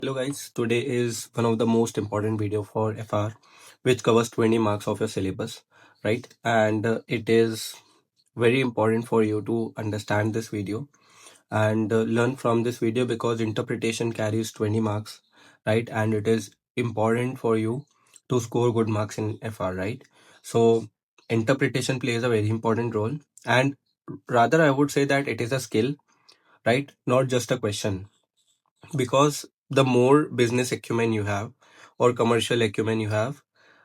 Hello guys, today is one of the most important video for FR which covers 20 marks of your syllabus, right? And it is very important for you to understand this video and learn from this video because interpretation carries 20 marks, right? And it is important for you to score good marks in FR, right? So interpretation plays a very important role, and rather I would say that it is a skill, right? Not just a question, because the more business acumen you have or commercial acumen you have,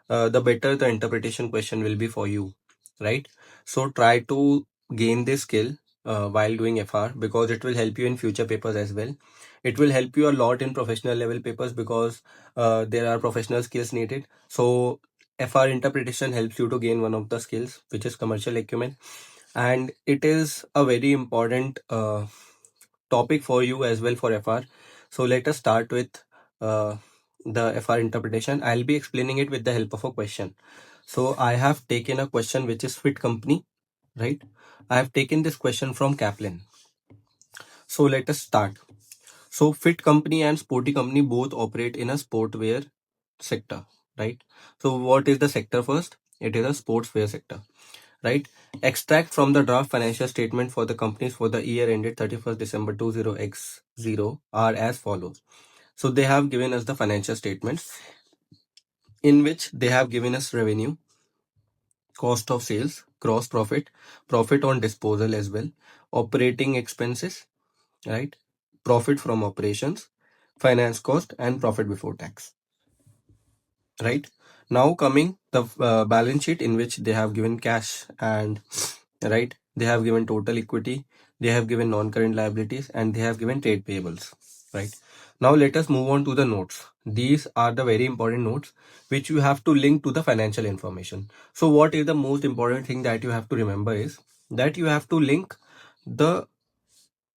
the better the interpretation question will be for you, right? So try to gain this skill while doing FR, because it will help you in future papers as well. It will help you a lot in professional level papers because there are professional skills needed. So FR interpretation helps you to gain one of the skills, which is commercial acumen, and it is a very important topic for you as well for FR. So let us start with uh, the FR interpretation. I'll be explaining it with the help of a question. So I have taken a question which is fit company, right? I have taken this question from Kaplan. So let us start. So fit company and sporty company both operate in a sportwear sector, right? So what is the sector first? It is a sportswear sector, right? Extract from the draft financial statement for the companies for the year ended 31st December 20x0 are as follows. So they have given us the financial statements in which they have given us revenue, cost of sales, gross profit, profit on disposal as well, operating expenses, right? Profit from operations, finance cost, and profit before tax, right? Now coming the balance sheet in which they have given cash and right, they have given total equity, they have given non-current liabilities, and they have given trade payables, right? Now let us move on to the notes. These are the very important notes which you have to link to the financial information. So what is the most important thing that you have to remember is that you have to link the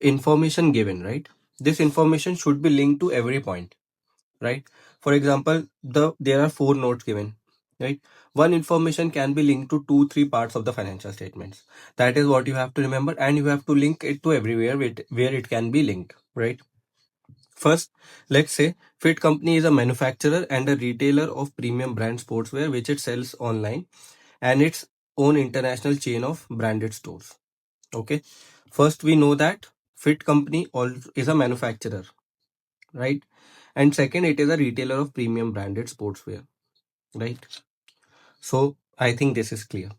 information given, right? This information should be linked to every point, right? For example, there are four notes given, right? One information can be linked to two, three parts of the financial statements. That is what you have to remember, and you have to link it to everywhere where it can be linked, right? First, let's say Fit Company is a manufacturer and a retailer of premium brand sportswear, which it sells online and its own international chain of branded stores. Okay. First, we know that Fit Company is a manufacturer, right? And second, it is a retailer of premium branded sportswear, right? So I think this is clear,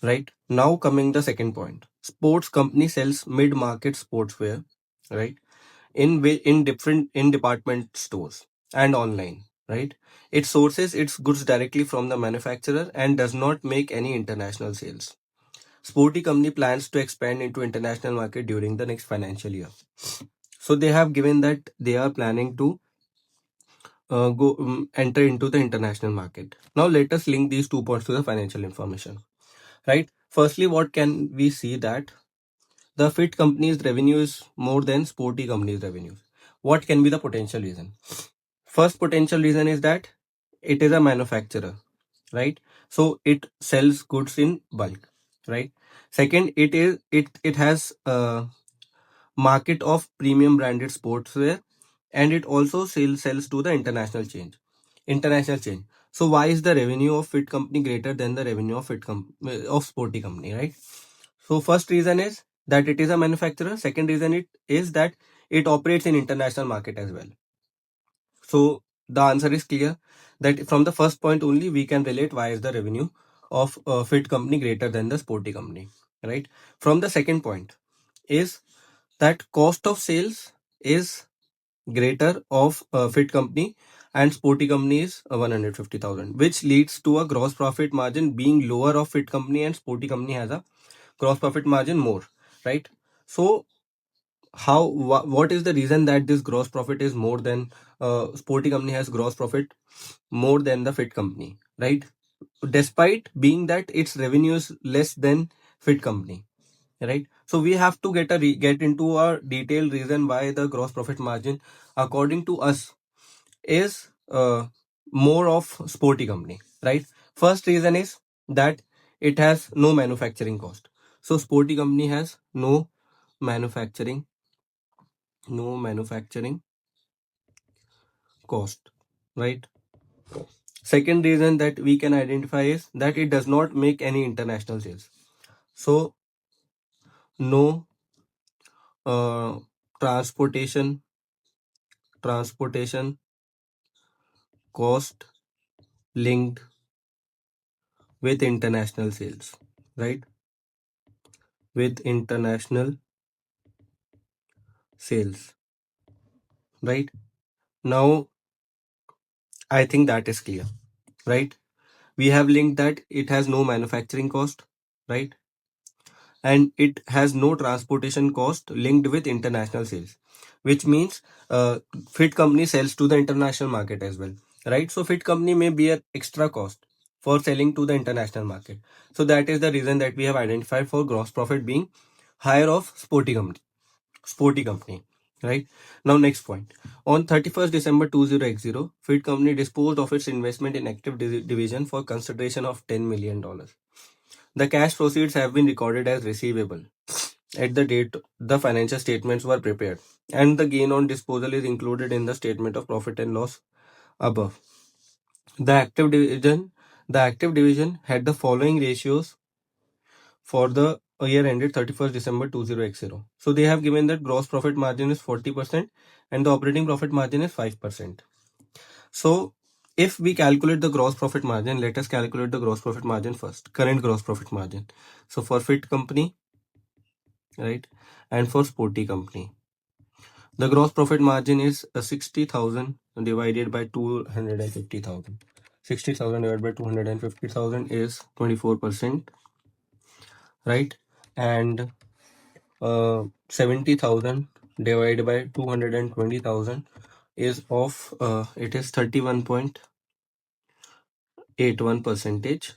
right? Now coming the second point, sports company sells mid-market sportswear, right? In department stores and online, right? It sources its goods directly from the manufacturer and does not make any international sales. Sporty company plans to expand into international market during the next financial year. So they have given that they are planning to go enter into the international market. Now let us link these 2 points to the financial information, right? Firstly, what can we see that the fit company's revenue is more than sporty company's revenues. What can be the potential reason? First potential reason is that it is a manufacturer, right? So it sells goods in bulk, right? Second, it has a market of premium branded sportswear, and it also sells to the international chain. So why is the revenue of fit company greater than the revenue of of sporty company, right? So first reason is that it is a manufacturer. Second reason it is that it operates in international market as well. So the answer is clear that from the first point only we can relate why is the revenue of fit company greater than the sporty company, right? From the second point is that cost of sales is greater of fit company and sporty company is 150,000, which leads to a gross profit margin being lower of fit company, and sporty company has a gross profit margin more, right? So what is the reason that this gross profit is more than sporty company has gross profit more than the fit company, right? Despite being that its revenue is less than fit company, right? So we have to get into a detailed reason why the gross profit margin according to us is more of sporty company, right? First reason is that it has no manufacturing cost. So sporty company has manufacturing no manufacturing cost, right? Second reason that we can identify is that it does not make any international sales. So no uh, transportation cost linked with international sales, right? With international sales, right? Now I think that is clear, right? We have linked that it has no manufacturing cost, right? And it has no transportation cost linked with international sales, which means uh, fit company sells to the international market as well, right? So fit company may bear extra cost for selling to the international market. So that is the reason that we have identified for gross profit being higher of sporty company, right? Now next point, on 31st December 2080, fit company disposed of its investment in active division for consideration of $10 million. The cash proceeds have been recorded as receivable at the date the financial statements were prepared, and the gain on disposal is included in the statement of profit and loss above. The active division the active division had the following ratios for the year ended 31st December 2080. So they have given that gross profit margin is 40% and the operating profit margin is 5%. So if we calculate the gross profit margin, let us calculate the gross profit margin first, current gross profit margin. So for fit company, right, and for sporty company, the gross profit margin is 60,000 divided by 250,000. 60,000 divided by 250,000 is 24%, right? And 70,000 divided by 220,000 is of it is 31.81 percentage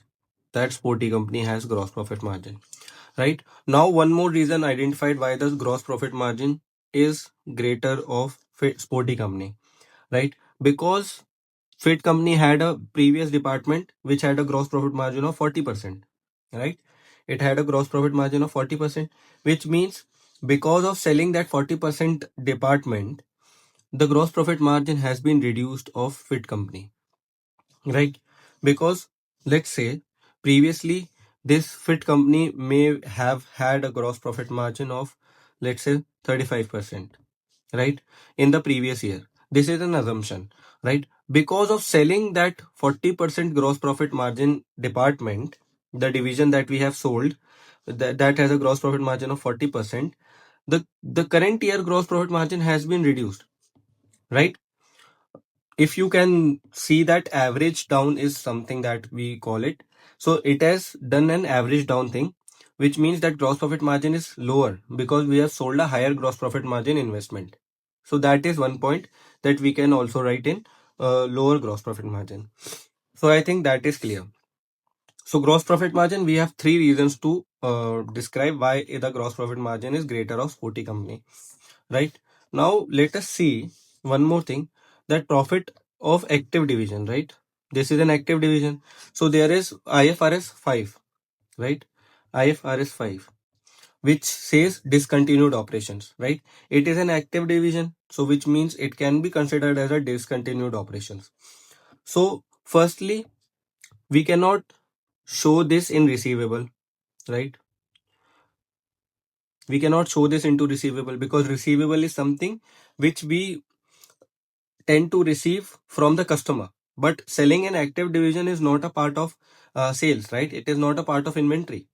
that sporty company has gross profit margin, right? Now one more reason identified why the gross profit margin is greater of sporty company, right? Because fit company had a previous department which had a gross profit margin of 40%, right? It had a gross profit margin of 40%, which means because of selling that 40% department, the gross profit margin has been reduced of fit company, right? Because let's say previously this fit company may have had a gross profit margin of, let's say, 35%, right, in the previous year. This is an assumption, right? Because of selling that 40% gross profit margin department, the division that we have sold, that has a gross profit margin of 40%, the current year gross profit margin has been reduced, right? If you can see that average down is something that we call it. So it has done an average down thing, which means that gross profit margin is lower because we have sold a higher gross profit margin investment. So that is one point that we can also write in lower gross profit margin. So I think that is clear. So gross profit margin, we have three reasons to describe why the gross profit margin is greater of sporty company, right? Now let us see one more thing, that profit of active division, right? This is an active division. So there is IFRS 5, right? IFRS 5, which says discontinued operations, right? It is an active division, so which means it can be considered as a discontinued operations. So firstly, we cannot show this in receivable, right? We cannot show this into receivable because receivable is something which we tend to receive from the customer, but selling an active division is not a part of sales, right? It is not a part of inventory.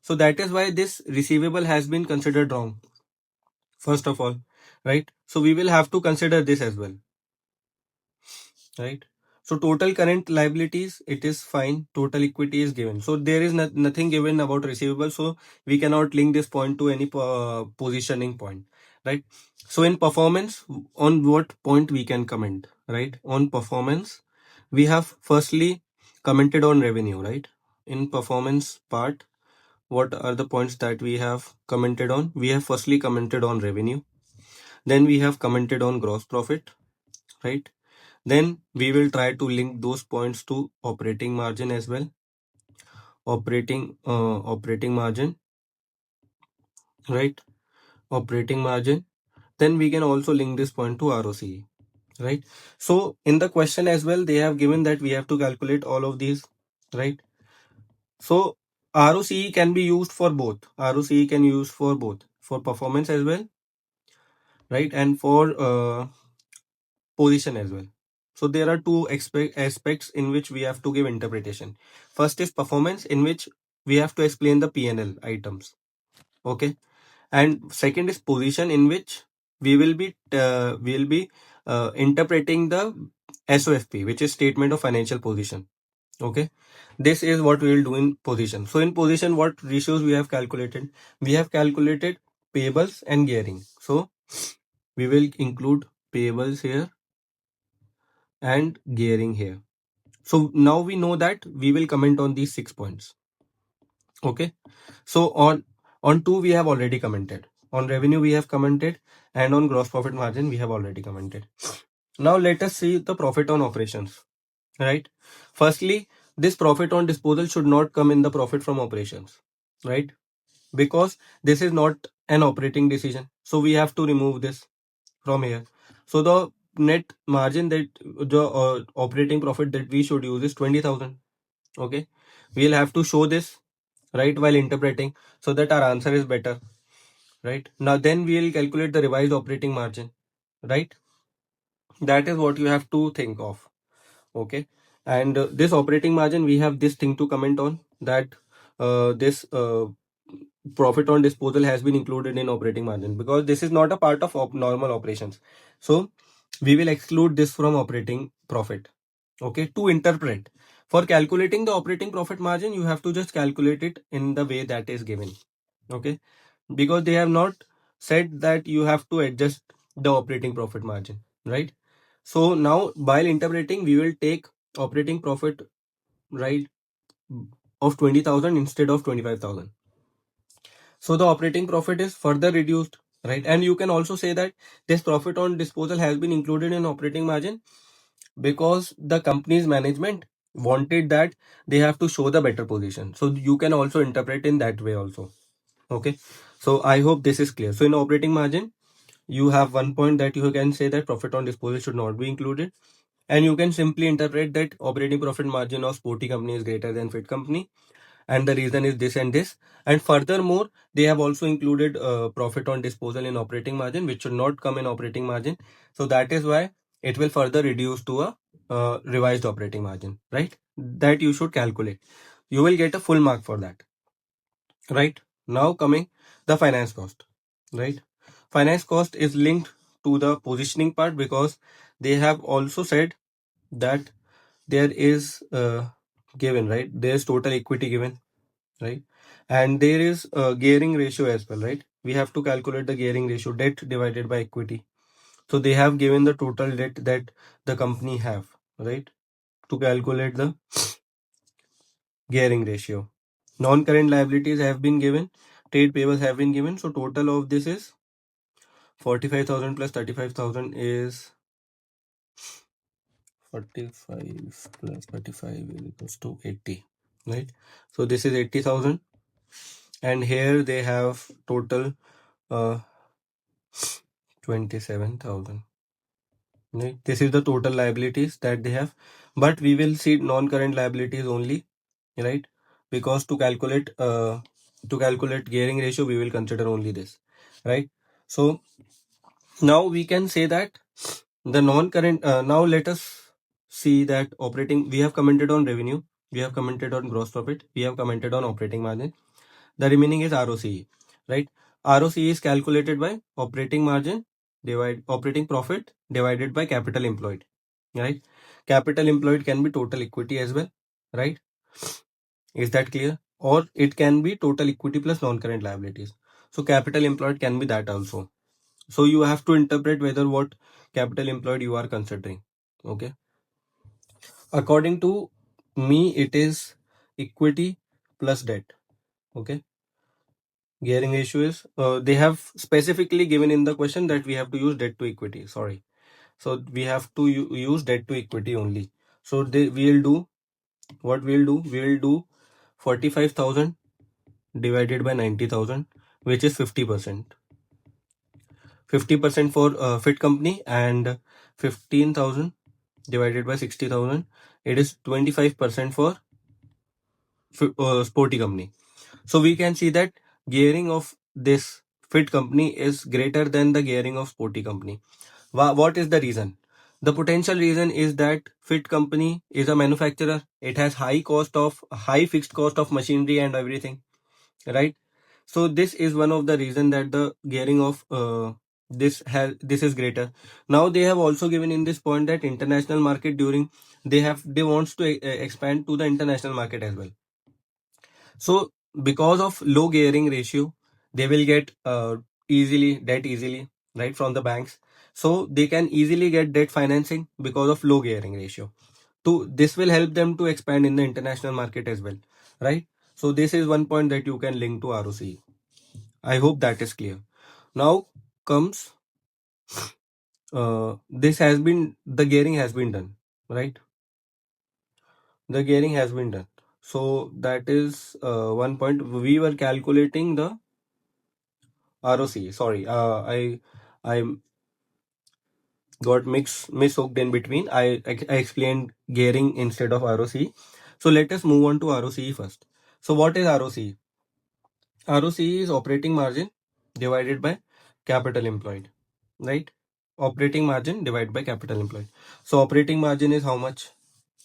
So that is why this receivable has been considered wrong, first of all, right? So we will have to consider this as well, right? So total current liabilities, it is fine. Total equity is given. So there is nothing given about receivable. So we cannot link this point to any positioning point, right? So in performance, on what point we can comment, right? On performance, we have firstly commented on revenue, right? In performance part, what are the points that we have commented on? We have firstly commented on revenue. Then we have commented on gross profit, right? Then we will try to link those points to operating margin as well. Operating margin, right? Operating margin. Then we can also link this point to ROCE, right? So in the question as well, they have given that we have to calculate all of these, right? So ROCE can be used for both. ROCE can use for both, for performance as well, right? And for position as well. So there are two aspects in which we have to give interpretation. First is performance, in which we have to explain the P&L items. Okay. And second is position, in which we will be interpreting the SOFP, which is statement of financial position. Okay. This is what we will do in position. So in position, what ratios we have calculated? We have calculated payables and gearing. So we will include payables here and gearing here. So now we know that we will comment on these 6 points. Okay. So on two we have already commented. On revenue we have commented, and on gross profit margin we have already commented. Now let us see the profit on operations. Right. Firstly, this profit on disposal should not come in the profit from operations. Right. Because this is not an operating decision. So we have to remove this from here. So the net margin that the operating profit that we should use is 20,000. Okay. We'll have to show this, right, while interpreting, so that our answer is better. Right. Now then we'll calculate the revised operating margin. Right. That is what you have to think of. Okay. And this operating margin, we have this thing to comment on, that this profit on disposal has been included in operating margin, because this is not a part of normal operations. So we will exclude this from operating profit. Okay. To interpret, for calculating the operating profit margin, you have to just calculate it in the way that is given. Okay. Because they have not said that you have to adjust the operating profit margin, right? So now while interpreting, we will take operating profit, right, of 20,000 instead of 25,000. So the operating profit is further reduced, right? And you can also say that this profit on disposal has been included in operating margin because the company's management wanted that they have to show the better position. So you can also interpret in that way also. Okay. So I hope this is clear. So in operating margin, you have one point that you can say that profit on disposal should not be included. And you can simply interpret that operating profit margin of sporty company is greater than fit company, and the reason is this and this. And furthermore, they have also included profit on disposal in operating margin, which should not come in operating margin. So that is why it will further reduce to a revised operating margin, right? That you should calculate. You will get a full mark for that. Right. Now coming the finance cost, right? Finance cost is linked to the positioning part, because they have also said that there is given, right? There's total equity given, right? And there is a gearing ratio as well, right? We have to calculate the gearing ratio, debt divided by equity. So they have given the total debt that the company have, right, to calculate the gearing ratio. Non-current liabilities have been given, trade payables have been given. So total of this is 45,000 plus 35,000 is 45 plus 35 is equals to 80, right? So this is 80,000, and here they have total 27,000. Right? This is the total liabilities that they have, but we will see non-current liabilities only, right? Because to calculate gearing ratio, we will consider only this, right? So now we can say that the non-current. Now let us see that operating. We have commented on revenue. We have commented on gross profit. We have commented on operating margin. The remaining is ROCE, right? ROCE is calculated by operating margin divide operating profit divided by capital employed, right? Capital employed can be total equity as well, right? Is that clear? Or it can be total equity plus non-current liabilities. So capital employed can be that also. So you have to interpret whether what capital employed you are considering. Okay. According to me, it is equity plus debt. Okay. Gearing ratio is they have specifically given in the question that we have to use debt to equity. Sorry. So we have to use debt to equity only. So we'll do what we'll do. We'll do 45,000 divided by 90,000, which is 50%. 50% for fit company and 15,000 divided by 60,000, it is 25% for sporty company. So we can see that gearing of this fit company is greater than the gearing of sporty company. What is the reason? The potential reason is that fit company is a manufacturer. It has high fixed cost of machinery and everything, right? So this is one of the reason that the gearing of this is greater. Now they have also given in this point that international market during they wants to expand to the international market as well. So because of low gearing ratio, they will get easily debt easily, right, from the banks. So they can easily get debt financing because of low gearing ratio. So this will help them to expand in the international market as well, right? So this is one point that you can link to ROCE. I hope that is clear. Now comes the gearing has been done, right? The gearing has been done. So that is one point. We were calculating the ROC. Sorry, I got mishooked in between. I explained gearing instead of ROC. So let us move on to ROCE first. So what is ROCE? ROCE is operating margin divided by capital employed, right? Operating margin divided by capital employed. So operating margin is how much?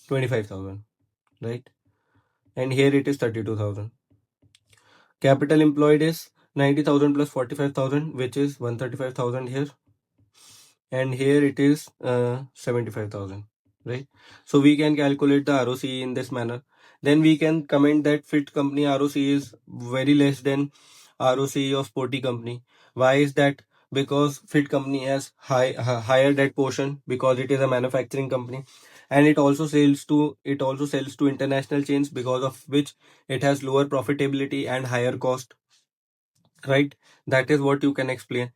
25,000, right? And here it is 32,000. Capital employed is 90,000 plus 45,000, which is 135,000 here, and here it is 75,000, right? So we can calculate the ROCE in this manner. Then we can comment that fit company ROCE is very less than ROCE of sporty company. Why is that? Because fit company has higher debt portion because it is a manufacturing company, and it also sells to international chains, because of which it has lower profitability and higher cost, right? That is what you can explain.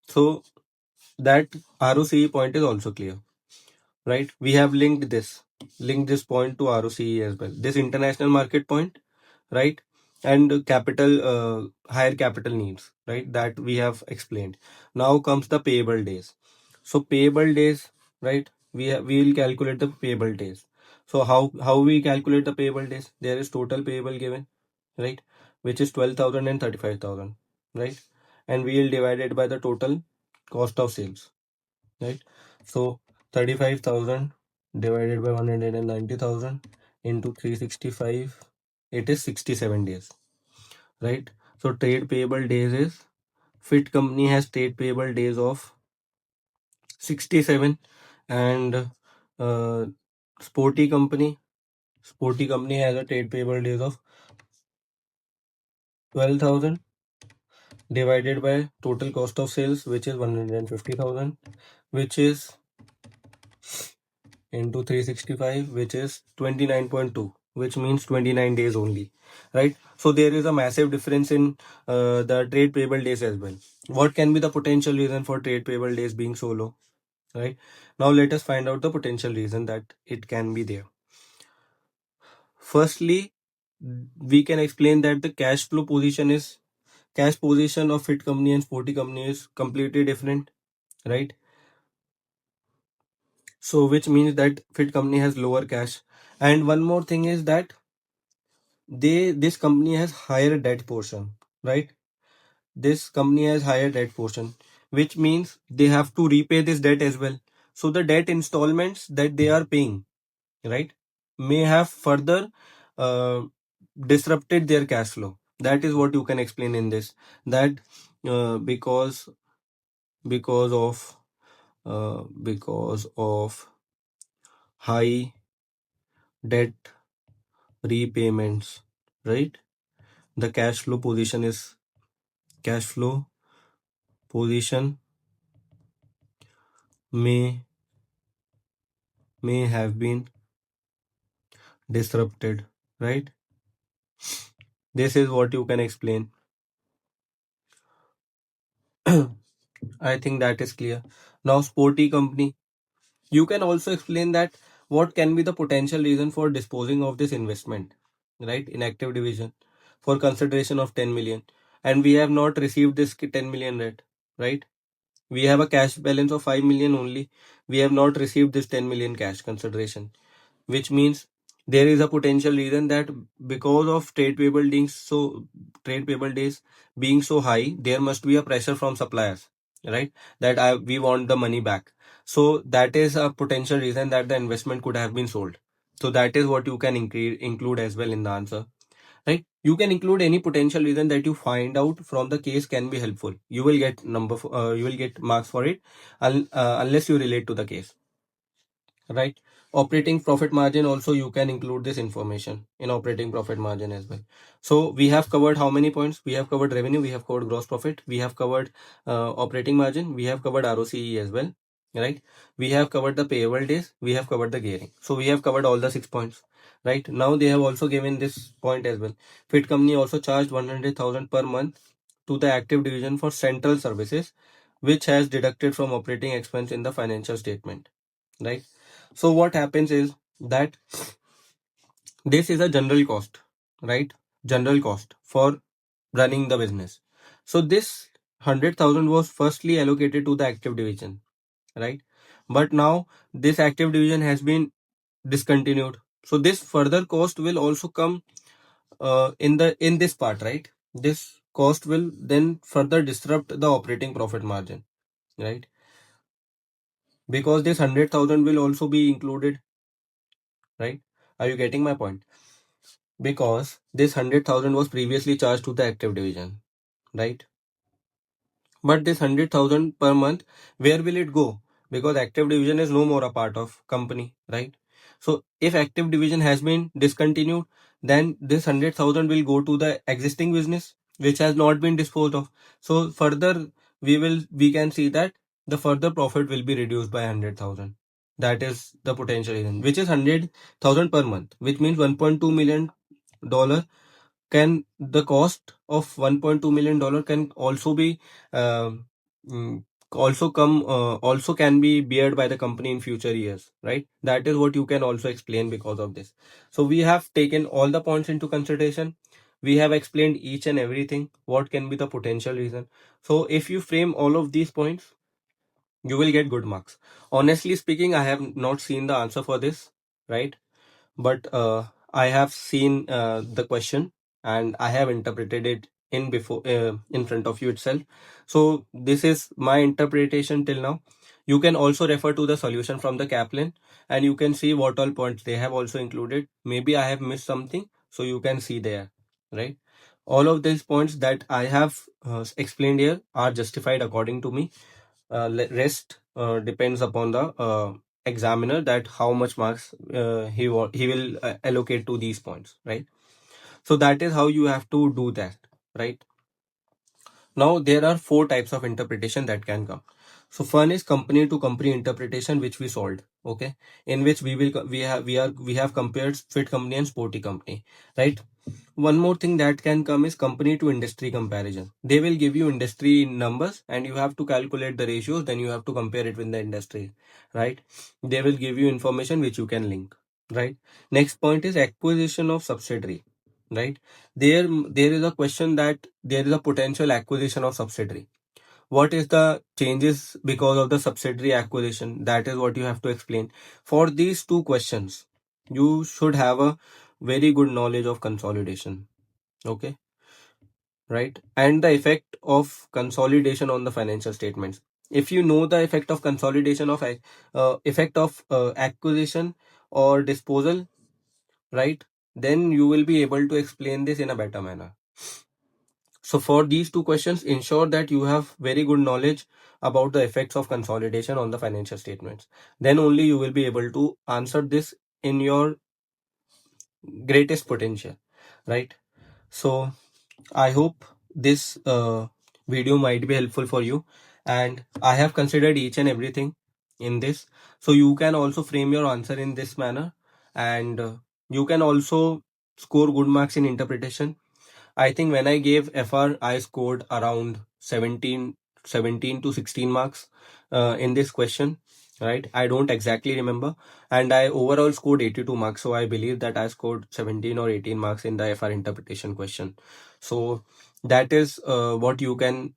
So that ROCE point is also clear, right? We have linked this point to ROCE as well. This international market point, right? And higher capital needs, right? That we have explained. Now comes the payable days. So payable days, right? We will calculate the payable days. So how we calculate the payable days? There is total payable given, right? Which is 12,000 and 35,000, right? And we will divide it by the total cost of sales, right? So 35,000 divided by 190,000 into 365, it is 67 days, right? So trade payable days is, fit company has trade payable days of 67, and uh, sporty company sporty company has a trade payable days of 12,000 divided by total cost of sales, which is 150,000, which is into 365, which is 29.2, which means 29 days only, right? So there is a massive difference in the trade payable days as well. What can be the potential reason for trade payable days being so low, right? Now let us find out the potential reason that it can be there. Firstly, we can explain that the cash position of fit company and sporty company is completely different, right? So which means that fit company has lower cash. And one more thing is that this company has higher debt portion, right? This company has higher debt portion, which means they have to repay this debt as well. So the debt installments that they are paying, right, may have further uh, disrupted their cash flow. That is what you can explain in this, that because of because of high debt repayments, right, the cash flow position may have been disrupted, right? This is what you can explain. I think that is clear. Now sporty company, you can also explain that what can be the potential reason for disposing of this investment, right, in active division, for consideration of 10 million, and we have not received this 10 million yet, right? We have a cash balance of 5 million only. We have not received this 10 million cash consideration, which means there is a potential reason that because of trade payable days being so high, there must be a pressure from suppliers, right? That we want the money back. So that is a potential reason that the investment could have been sold. So that is what you can include as well in the answer, right? You can include any potential reason that you find out from the case can be helpful. You will get you will get marks for it, unless you relate to the case, right? Operating profit margin also, you can include this information in operating profit margin as well. So we have covered how many points? We have covered revenue, we have covered gross profit, we have covered operating margin, we have covered ROCE as well, right? We have covered the payable days, we have covered the gearing. So we have covered all the 6 points, right? Now they have also given this point as well. Fit company also charged 100,000 per month to the active division for central services, which has deducted from operating expense in the financial statement, right? So what happens is that this is a general cost, right? General cost for running the business. So this 100,000 was firstly allocated to the active division, right? But now this active division has been discontinued. So this further cost will also come in this part, right? This cost will then further disrupt the operating profit margin, right? Because this 100,000 will also be included, right? Are you getting my point? Because this 100,000 was previously charged to the active division, right? But this 100,000 per month, where will it go? Because active division is no more a part of company, right? So if active division has been discontinued, then this 100,000 will go to the existing business, which has not been disposed of. So further, we can see that the further profit will be reduced by 100,000. That is the potential reason, which is 100,000 per month, which means $1.2 million. Can the cost of $1.2 million can also be uh, mm, also can be bared by the company in future years, right? That is what you can also explain because of this. So we have taken all the points into consideration. We have explained each and everything, what can be the potential reason. So if you frame all of these points, you will get good marks. Honestly speaking, I have not seen the answer for this, right? But I have seen the question and I have interpreted it in front of you itself. So this is my interpretation till now. You can also refer to the solution from the Kaplan and you can see what all points they have also included. Maybe I have missed something, so you can see there, right? All of these points that I have explained here are justified according to me. Rest depends upon the examiner, that how much marks he will allocate to these points, right? So that is how you have to do that, right? Now there are four types of interpretation that can come. So one is company to company interpretation, which we solved, okay, in which we have compared fit company and sporty company, right? One more thing that can come is company to industry comparison. They will give you industry numbers and you have to calculate the ratios, then you have to compare it with the industry, right? They will give you information which you can link, right? Next point is acquisition of subsidiary, right? There is a question that there is a potential acquisition of subsidiary. What is the changes because of the subsidiary acquisition? That is what you have to explain. For these two questions, you should have a very good knowledge of consolidation, okay, right? And the effect of consolidation on the financial statements. If you know the effect of consolidation of effect of acquisition or disposal, right, then you will be able to explain this in a better manner. So for these two questions, ensure that you have very good knowledge about the effects of consolidation on the financial statements. Then only you will be able to answer this in your greatest potential, right? So I hope this video might be helpful for you, and I have considered each and everything in this. So you can also frame your answer in this manner, and you can also score good marks in interpretation. I think when I gave FR, I scored around 17 to 16 marks in this question, right? I don't exactly remember. And I overall scored 82 marks. So I believe that I scored 17 or 18 marks in the FR interpretation question. So That is what you can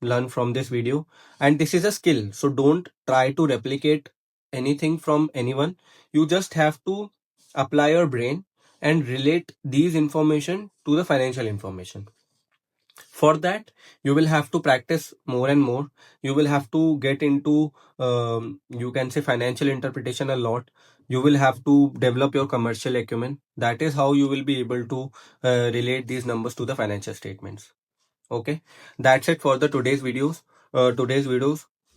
learn from this video. And this is a skill, so don't try to replicate anything from anyone. You just have to apply your brain and relate these information to the financial information. For that, you will have to practice more and more. You will have to get into you can say financial interpretation a lot. You will have to develop your commercial acumen. That is how you will be able to relate these numbers to the financial statements. Okay, that's it for the today's videos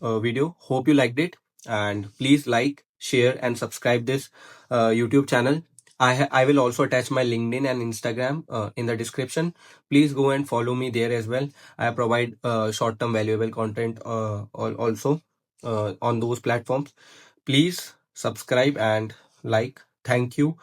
video. Hope you liked it, and please like, share, and subscribe this YouTube channel. I will also attach my LinkedIn and Instagram in the description. Please go and follow me there as well. I provide short term valuable content also on those platforms. Please subscribe and like. Thank you.